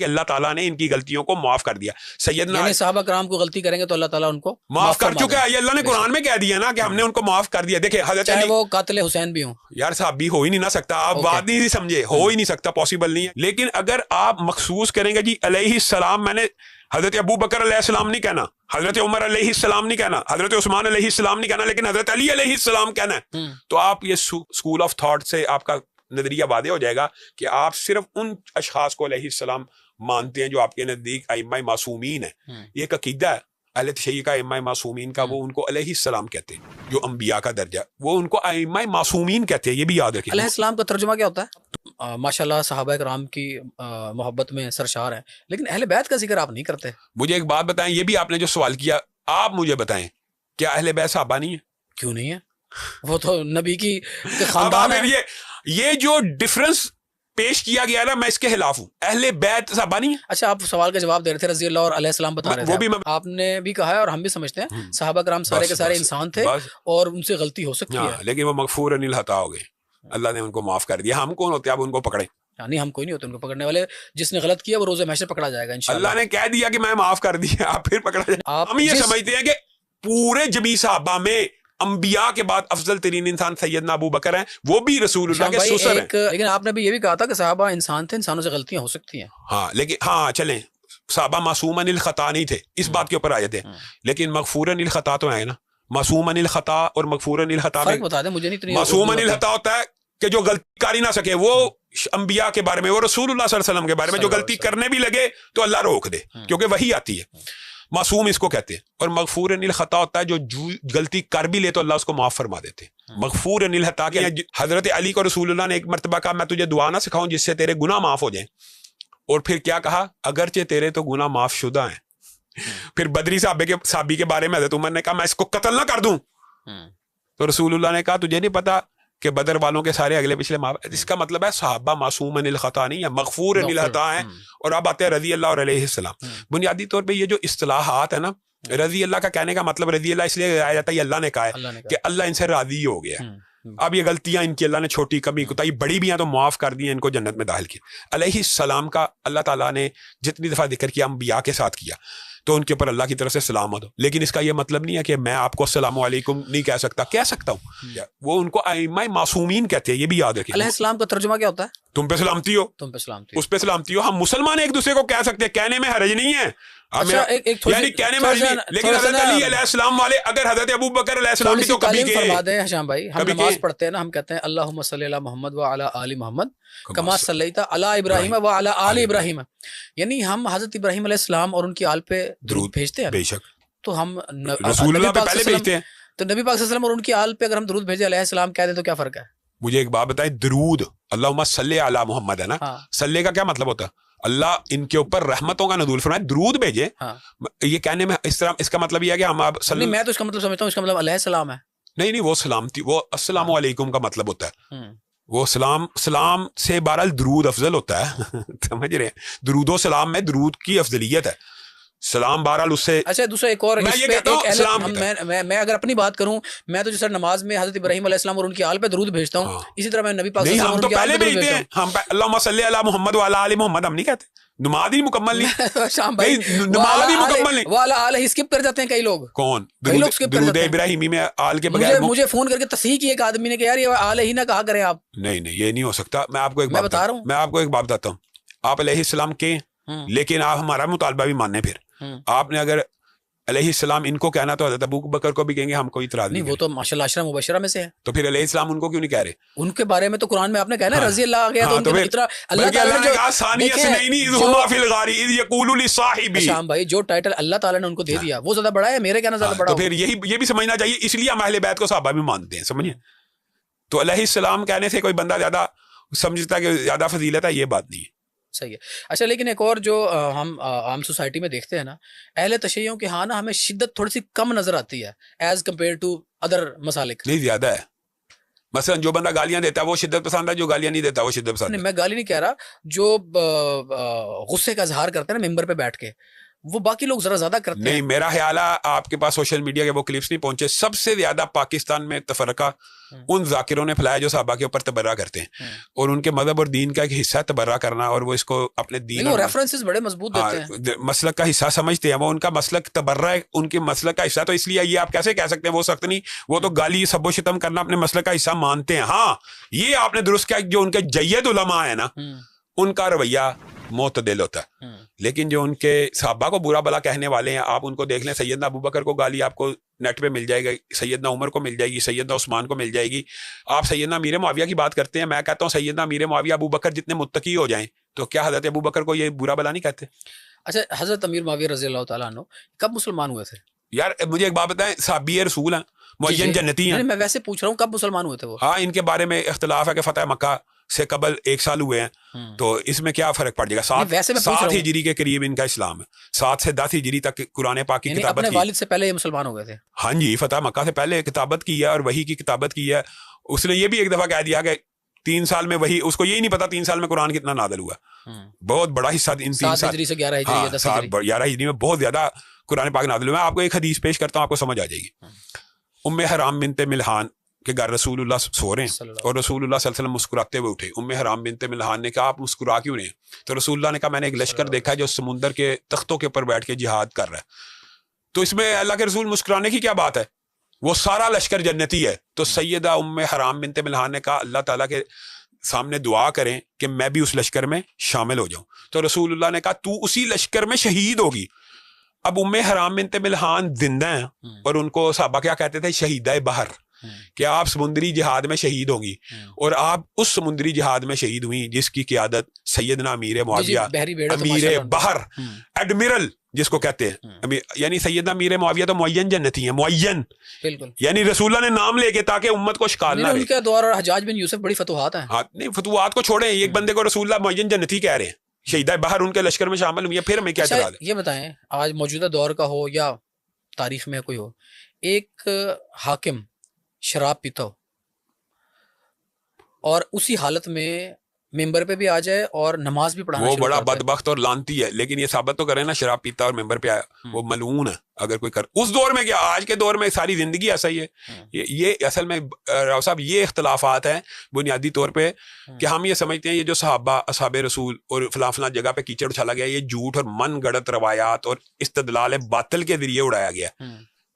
کہ اللہ تعالیٰ نے ان کی غلطیوں کو معاف کر دیا. سیدنا یعنی صحابہ کرام کو غلطی کریں گے تو اللہ تعالیٰ ان کو معاف کر چکا ہے. یہ اللہ نے قرآن میں کہہ دیا نا کہ ہم نے ان کو معاف کر دیا. دیکھیں حضرت چاہے علی وہ قاتل حسین بھی ہوں. یار صاحب بھی ہو ہی نہیں نہ سکتا, آپ بات نہیں سمجھے, ہو ہی نہیں سکتا, پاسبل نہیں ہے. لیکن اگر آپ مخصوص کریں گے جی علیہ السلام, میں نے حضرت ابو بکر علیہ السلام نہیں کہنا, حضرت عمر علیہ السلام نہیں کہنا, حضرت عثمان علیہ السلام نہیں کہنا, لیکن حضرت علی علیہ السلام کہنا ہے, تو آپ یہ اسکول آف تھاٹ سے آپ کا نظریہ واضح ہو جائے گا کہ آپ صرف ان اشخاص کو علیہ السلام مانتے ہیں جو آپ کے نزدیک ائمہ معصومین ہیں. یہ ایک عقیدہ ہے اہل تشیع کا, ائمہ معصومین کا, وہ ان کو علیہ السلام کہتے ہیں, جو انبیاء کا درجہ, وہ ان کو ائمہ معصومین کہتے ہیں. یہ بھی یاد رکھیں. علیہ السلام کا ترجمہ کیا ہوتا ہے؟ ماشاءاللہ صحابہ کرام کی محبت میں سرشار ہیں, لیکن اہل بیت کا ذکر آپ نہیں کرتے. مجھے ایک بات بتائیں, یہ بھی آپ نے جو سوال کیا, آپ مجھے بتائیں کیا اہل بیت صحابہ نہیں ہے؟ کیوں نہیں ہے؟ وہ تو نبی کی خاندان ہے. یہ جو ڈفرنس پیش کیا گیا نا, میں اس کے خلاف ہوں. اہل بیت صحابہ نہیں ہے. اچھا, آپ سوال کا جواب دے رہے تھے, رضی اللہ اور علیہ السلام بتا رہے تھے, وہ بھی آپ نے بھی کہا ہے اور ہم بھی سمجھتے ہیں صحابہ کرام سارے کے سارے انسان تھے اور ان سے غلطی ہو سکتی ہے, لیکن وہ مغفور الخطا ہو گئے, اللہ نے ان کو معاف کر دیا. ہم کون ہوتے ہیں اب ان کو پکڑے؟ نہیں, ہم کوئی نہیں ہوتے ان کو پکڑنے والے. جس نے غلط کیا وہ روز محشر پکڑا جائے گا انشاءاللہ. اللہ نے کہہ دیا کہ میں معاف کر دیا, آپ پھر پکڑا جائے. ہم یہ سمجھتے ہیں کہ پورے جمیع صحابہ میں انبیاء کے بعد افضل ترین انسان سیدنا ابو بکر ہیں, وہ بھی رسول اللہ کے سسر ہیں. لیکن آپ نے بھی یہ بھی کہا تھا کہ صحابہ انسان تھے, انسانوں سے غلطیاں ہو سکتی ہیں. ہاں, لیکن ہاں چلیں, صحابہ معصوماً الخطا نہیں تھے, اس بات کے اوپر آیت ہے, لیکن مغفوراً الخطا تو ہے نا. معصوماً الخطا اور مغفوراً الخطا میں بتا دیں مجھے نہیں. معصوماً الخطا ہوتا ہے کہ جو غلطی کر ہی نہ سکے, وہ انبیاء کے بارے میں, وہ رسول اللہ صلی اللہ علیہ وسلم کے بارے میں جو غلطی کرنے بھی لگے تو اللہ روک دے, کیونکہ وہی آتی ہے. معصوم اس کو کہتے ہیں. اور مغفور الخطا ہوتا ہے جو غلطی کر بھی لے تو اللہ اس کو معاف فرما دیتے ہیں. مغفور الخطا کہ حضرت علی کو رسول اللہ نے ایک مرتبہ کہا میں تجھے دعا نہ سکھاؤں جس سے تیرے گناہ معاف ہو جائیں, اور پھر کیا کہا, اگرچہ تیرے تو گناہ معاف شدہ ہیں. پھر بدری صحابی کے بارے میں حضرت عمر نے کہا میں اس کو قتل نہ کر دوں, تو رسول اللہ نے کہا تجھے نہیں پتا کہ بدر والوں کے سارے اگلے پچھلے معاف. اس کا مطلب ہے صحابہ معصوماً الخطا نہیں ہے, مغفور الخطا ہیں. اور اب آتے ہیں رضی اللہ اور علیہ السلام. بنیادی طور پہ یہ جو اصطلاحات ہیں نا, رضی اللہ کا کہنے کا مطلب رضی اللہ اس لیے آیا جاتا ہے, یہ اللہ نے کہا ہے کہ اللہ ان سے راضی ہو گیا. اب یہ غلطیاں ان کی اللہ نے چھوٹی کمی کوتاہی بڑی بھی ہیں تو معاف کر دی ہیں, ان کو جنت میں داخل کیا. علیہ السلام کا اللہ تعالیٰ نے جتنی دفعہ ذکر کیا انبیاء کے ساتھ کیا, تو ان کے اوپر اللہ کی طرف سے سلامت ہو. لیکن اس کا یہ مطلب نہیں ہے کہ میں آپ کو السلام علیکم نہیں کہہ سکتا ہوں. وہ ان کو ائمہ معصومین کہتے ہیں, یہ بھی یاد رکھیں. علیہ السلام کا ترجمہ کیا ہوتا ہے؟ تم پہ سلامتی ہو, تم پہ سلامتی, اس پہ سلامتی ہو. ہم مسلمان ایک دوسرے کو کہہ سکتے ہیں, کہنے میں حرج نہیں ہے, یعنی کہنے میں حرج نہیں. لیکن حضرت علی علیہ السلام والے اگر حضرت ابو بکر علیہ السلام بھی تو کبھی کہ فرما دیں حشام بھائی, ہم نماز پڑھتے ہیں نا, ہم کہتے ہیں اللہم صلی علی محمد وعلی آل محمد کما صلیت علی ابراہیم وعلی آل ابراہیم. یعنی ہم حضرت ابراہیم علیہ السلام اور ان کی آل پہ درود بھیجتے ہیں. بے شک, تو ہم رسول اللہ پہ پہلے بھیجتے ہیں. تو نبی پاک صلی اللہ علیہ وسلم اور ان کی آل پہ اگر ہم درود بھیجیں علیہ السلام کہہ دیں تو کیا فرق ہے؟ مجھے ایک بات بتائیں, درود اللہم صلی علی محمد ہے نا, صلی کا کیا مطلب ہوتا ہے؟ اللہ ان کے اوپر رحمتوں کا نزول فرمائے, درود بھیجے. یہ کہنے میں اس طرح اس کا مطلب یہ ہے کہ ہم آپ میں تو اس کا مطلب سمجھتا ہوں اس کا مطلب علیہ السلام ہے. نہیں, وہ سلامتی, وہ السلام علیکم کا مطلب ہوتا ہے. وہ سلام سے بہرحال درود افضل ہوتا ہے, سمجھ رہے ہیں, درود و سلام میں درود کی افضلیت ہے, سلام بہرحال اس سے. اچھا دوسرا ایک اور, میں اگر اپنی بات کروں, میں تو جیسے نماز میں حضرت ابراہیم علیہ السلام اور ان کی آل پہ درود بھیجتا ہوں, اسی طرح میں نبی پاک صلی اللہ علیہ وسلم ہم تو پہلے بھیجتے ہیں, ہم اللہم صلی علی محمد وعلی آل محمد ہم نہیں کہتے, نماز ہی مکمل نہیں. شام بھائی نماز ہی مکمل نہیں, وعلی آل اسکپ کر جاتے ہیں کئی لوگ. کون درود ابراہیمی میں آل کے بغیر؟ مجھے فون کر کے تصحیح کی ایک آدمی نے کہ یار یہ آل ہی نہ کہا کریں آپ. نہیں, یہ نہیں ہو سکتا. میں آپ کو ایک بات بتا رہا ہوں, میں آپ کو ایک بات بتاتا ہوں. آپ علیہ السلام کے, لیکن آپ ہمارا مطالبہ بھی ماننے. پھر آپ نے اگر علیہ السلام ان کو کہنا تو حضرت ابو بکر کو بھی کہیں گے, ہم کوئی اعتراض نہیں. وہ تو ماشاءاللہ عشرہ مبشرہ میں سے ہے, تو پھر علیہ السلام ان کو کیوں نہیں کہہ رہے؟ ان کے بارے میں تو قرآن میں آپ نے کہا نا رضی اللہ آ گیا, تو اللہ تعالیٰ نے کہا ثانیہ اثنین اذ ہما فی الغار اذ یقول لصاحبہ. شام بھائی جو ٹائٹل اللہ تعالیٰ نے ان کو دے دیا وہ زیادہ بڑا ہے, میرے کہنا زیادہ بڑا. تو پھر یہ بھی سمجھنا چاہیے, اس لیے ہم اہل بیت کو صحابہ بھی مانتے ہیں, سمجھیں. تو علیہ السلام کہنے سے کوئی بندہ زیادہ سمجھتا ہے کہ زیادہ فضیلت ہے, یہ بات نہیں ہے. صحیح ہے. اچھا لیکن ایک اور جو ہم عام سوسائٹی میں دیکھتے ہیں نا, اہل تشیعوں کے ہاں نا ہمیں شدت تھوڑی سی کم نظر آتی ہے ایز کمپیئر ٹو ادر مسالک. نہیں, زیادہ ہے. مثلا جو بندہ گالیاں دیتا ہے وہ شدت پسند ہے, جو گالیاں نہیں دیتا وہ شدت پسند ہے. میں گالی نہیں کہہ رہا, جو غصے کا اظہار کرتے ہیں نا ممبر پہ بیٹھ کے, وہ باقی لوگ ذرا زیادہ کرتے ہیں. نہیں میرا خیال ہے آپ کے پاس سوشل میڈیا کے وہ کلپس نہیں پہنچے. سب سے زیادہ پاکستان میں تفرقہ ان ذاکروں نے پھیلایا جو صحابہ کے اوپر تبرہ کرتے ہیں, اور ان کے مذہب اور دین کا ایک حصہ تبرہ کرنا, اور وہ اس کو اپنے دین اور ریفرنسز بڑے مضبوط دیتے ہیں, مسلک کا حصہ سمجھتے ہیں. وہ ان کا مسلک تبرہ ہے, ان کے مسلک کا حصہ. تو اس لیے یہ آپ کیسے کہہ سکتے ہیں وہ سخت نہیں, وہ تو گالی سب و شتم کرنا اپنے مسلک کا حصہ مانتے ہیں. ہاں یہ آپ نے درست کیا, جو ان کے جید علماء ہیں نا ان کا رویہ معتدل ہوتا ہے, لیکن جو ان کے صحابہ کو برا بلا کہنے والے ہیں آپ ان کو دیکھ لیں. سیدنا ابوبکر کو گالی آپ کو نیٹ پہ مل جائے گی, سیدنا عمر کو مل جائے گی, سیدنا عثمان کو مل جائے گی. آپ سیدنا امیر معاویہ کی بات کرتے ہیں, میں کہتا ہوں سیدنا امیر معاویہ ابوبکر جتنے متقی ہو جائیں تو کیا حضرت ابوبکر کو یہ برا بلا نہیں کہتے؟ اچھا حضرت امیر معاویہ رضی اللہ تعالیٰ عنہ کب مسلمان ہوئے تھے؟ یار مجھے ایک بات بتائیں, صحابی رسول ہیں, معین جنتی ہیں. میں ویسے پوچھ رہا ہوں کب مسلمان ہوئے تھے وہ؟ ہاں ان کے بارے میں اختلاف ہے کہ فتح مکہ سے قبل 1 سال ہوئے ہیں, تو اس میں کیا فرق پڑ جائے گا؟ 7 ہجری کے قریب ان کا اسلام ہے, 7 سے 10 ہجری تک قرآن پاک کی کتابت کی. اپنے والد سے پہلے یہ مسلمان ہو گئے تھے؟ ہاں جی, فتح مکہ سے پہلے کتابت کی ہے اور وحی کی کتابت کی ہے. اس نے یہ بھی ایک دفعہ کہہ دیا کہ 3 سال میں وہی, اس کو یہی نہیں پتا 3 سال میں قرآن کتنا نازل ہوا. بہت بڑا حصہ ان 3 سال 7 سے 11 ہجری 11 ہجری میں بہت زیادہ قرآن پاک نازل ہوا. میں آپ کو ایک حدیث پیش کرتا ہوں, آپ کو سمجھ آ جائے گی. ام حرام بنت ملحان کے گھر رسول اللہ سو رہے ہیں اور رسول اللہ صلی اللہ علیہ وسلم مسکراتے ہوئے اٹھے. ام حرام بنت ملحان نے کہا آپ مسکرا کیوں رہے ہیں؟ تو رسول اللہ نے کہا میں نے ایک لشکر دیکھا ہے جو سمندر کے تختوں کے اوپر بیٹھ کے جہاد کر رہا ہے. تو اس میں اللہ کے رسول مسکرانے کی کیا بات ہے, وہ سارا لشکر جنتی ہے. تو سیدہ ام حرام بنت ملحان نے کہا اللہ تعالیٰ کے سامنے دعا کریں کہ میں بھی اس لشکر میں شامل ہو جاؤں. تو رسول اللہ نے کہا تو اسی لشکر میں شہید ہوگی. اب ام حرام بنت ملحان زندہ ہیں اور ان کو صحابہ کیا کہتے تھے؟ شہیدہ بحر, کہ آپ سمندری جہاد میں شہید ہوں گی, اور آپ اس سمندری جہاد میں شہید ہوئی جس کی قیادت سیدنا امیر معاویہ امیر بحر ایڈمرل جس کو کہتے ہیں, یعنی سیدنا امیر معاویہ تو معین جنتی ہیں, معین یعنی رسول اللہ نے نام لے کے تاکہ امت کو اشکال نہ رہے. ان کے دور اور حجاج بن یوسف بڑی فتوحات ہیں. ہاں نہیں فتوحات کو چھوڑیں, ایک بندے کو رسول اللہ معین جنتی کہہ رہے ہیں, شہیدہ بحر ان کے لشکر میں شامل ہوئی ہے, پھر ہمیں کیا اعتراض ہے؟ یہ بتائیں آج موجودہ دور کا ہو یا تاریخ میں کوئی ہو, ایک حاکم شراب پیتا ہو اور اسی حالت میں ممبر پہ بھی آ جائے اور نماز بھی پڑھانا, وہ بڑا بدبخت اور لانتی ہے. لیکن یہ ثابت تو کرے نا شراب پیتا اور ممبر پہ آیا, وہ ملعون ہے اگر کوئی کر. اس دور میں کیا, آج کے دور میں ساری زندگی ایسا ہی ہے. یہ اصل میں راؤ صاحب یہ اختلافات ہیں بنیادی طور پہ کہ ہم یہ سمجھتے ہیں یہ جو صحابہ اصحاب رسول اور فلاں فلاں جگہ پہ کیچڑ اچھالا گیا, یہ جھوٹ اور من گڑت روایات اور استدلال باطل کے ذریعے اڑایا گیا.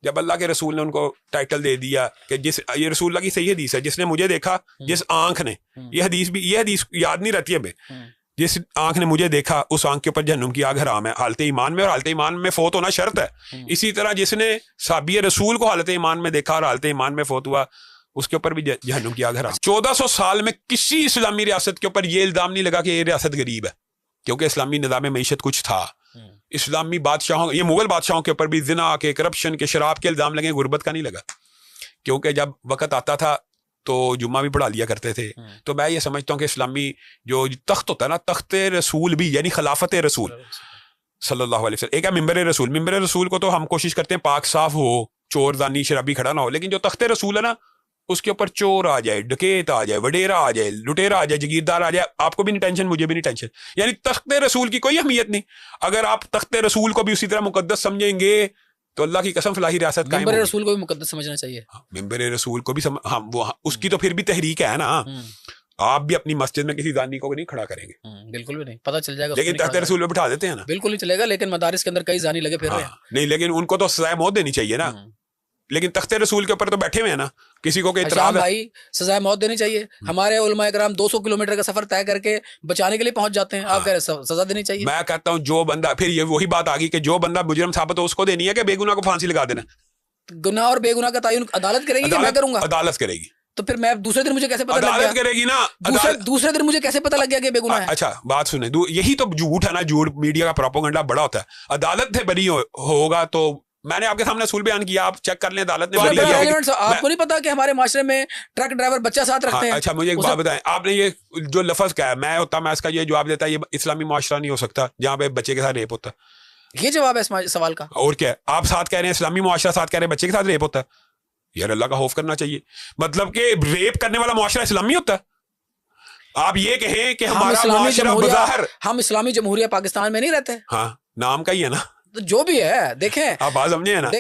جب اللہ کے رسول نے ان کو ٹائٹل دے دیا کہ جس, یہ رسول اللہ کی صحیح حدیث ہے, جس نے مجھے دیکھا, جس آنکھ نے, یہ حدیث یاد نہیں رہتی ہے ہمیں, جس آنکھ نے مجھے دیکھا اس آنکھ کے اوپر جہنم کی آگ حرام ہے حالت ایمان میں, اور حالت ایمان میں فوت ہونا شرط ہے. اسی طرح جس نے صحابی رسول کو حالت ایمان میں دیکھا اور حالت ایمان میں فوت ہوا اس کے اوپر بھی جہنم کی آگ حرام. 1400 سال میں کسی اسلامی ریاست کے اوپر یہ الزام نہیں لگا کہ یہ ریاست غریب ہے, کیونکہ اسلامی نظام معیشت کچھ تھا. اسلامی بادشاہوں, یہ مغل بادشاہوں کے اوپر بھی زنا کے, کرپشن کے, شراب کے الزام لگے, غربت کا نہیں لگا, کیونکہ جب وقت آتا تھا تو جمعہ بھی پڑھا لیا کرتے تھے. تو میں یہ سمجھتا ہوں کہ اسلامی جو تخت ہوتا ہے نا, تخت رسول بھی یعنی خلافت رسول صلی اللہ علیہ وسلم, ایک ہے ممبر رسول. ممبر رسول کو تو ہم کوشش کرتے ہیں پاک صاف ہو, چور دانی شرابی کھڑا نہ ہو, لیکن جو تخت رسول ہے نا اس کے اوپر چور آ جائے, ڈکیت آ جائے, وڈیرا آ جائے, لٹیرا آ جائے, جگیردار آ جائے, آپ کو بھی نہیں ٹینشن, مجھے بھی نہیں ٹینشن. یعنی تخت رسول کی کوئی اہمیت نہیں. اگر آپ تخت رسول کو بھی اسی طرح مقدس سمجھیں گے تو اللہ کی قسم فلاحی ریاست قائم ہوگی. ممبر رسول کو بھی مقدس سمجھنا چاہیے. ممبر رسول کو بھی وہ اس کی تو پھر بھی تحریک ہے نا. آپ بھی اپنی مسجد میں کسی زانی کو نہیں کھڑا کریں گے, بالکل بھی نہیں, پتہ چل جائے گا, لیکن تخت رسول میں بٹھا دیتے ہیں نا. بالکل نہیں چلے گا, لیکن مدارس کے اندر کئی زانی لگے پھر رہے ہیں. نہیں لیکن ان کو تو سزائے موت دینی چاہیے نا, لیکن تخت رسول کے اوپر تو بیٹھے ہوئے ہیں نا. کسی کو کوئی اعتراض بھائی سزائے موت دینی چاہیے. ہمارے علماء کرام 200 کلومیٹر کا سفر طے کر کے بچانے کے لیے پہنچ جاتے ہیں, آپ کہہ رہے ہیں سزا دینی چاہیے. میں کہتا ہوں جو بندہ, پھر یہ وہی بات آ گئی کہ جو بندہ مجرم ثابت ہو اس کو دینی ہے کہ بے گناہ کو پھانسی لگا دینا. گناہ اور بے گناہ کا تعین عدالت کرے گی کہ میں کروں گا؟ عدالت کرے گی. تو پھر میں دوسرے دن مجھے کیسے پتہ لگ گیا؟ عدالت کرے گی نا. دوسرے دن مجھے کیسے پتہ لگ گیا کہ بے گناہ ہے؟ اچھا بات سنیں, یہی تو جھوٹ ہے نا, جھوٹ میڈیا کا پروپیگنڈا بڑا ہوتا ہے. عدالت سے بری ہوگا تو میں نے آپ کے سامنے اصول بیان کیا, آپ چیک کر لیں عدالت نے بری کیا. آپ کو نہیں پتا کہ ہمارے معاشرے میں ٹرک ڈرائیور بچہ ساتھ رکھتے ہیں. اچھا مجھے ایک بات بتائیں, آپ نے یہ جو لفظ کہا ہے, میں ہوتا میں اس کا یہ جواب دیتا, یہ اسلامی معاشرہ نہیں ہو سکتا جہاں پہ بچے کے ساتھ ریپ ہوتا. یہ جواب ہے اس سوال کا. اور کیا آپ ساتھ کہہ رہے ہیں اسلامی معاشرہ, ساتھ کہہ رہے ہیں بچے کے ساتھ ریپ ہوتا ہے. یار اللہ کا خوف کرنا چاہیے. مطلب کہ ریپ کرنے والا معاشرہ اسلامی ہوتا ہے. آپ یہ کہیں کہ ہمارا معاشرہ بظاہر, ہم اسلامی جمہوریہ پاکستان میں نہیں رہتے. ہاں نام کا ہی ہے نا, جو بھی ہے دیکھیں آپ بات سمجھے نا.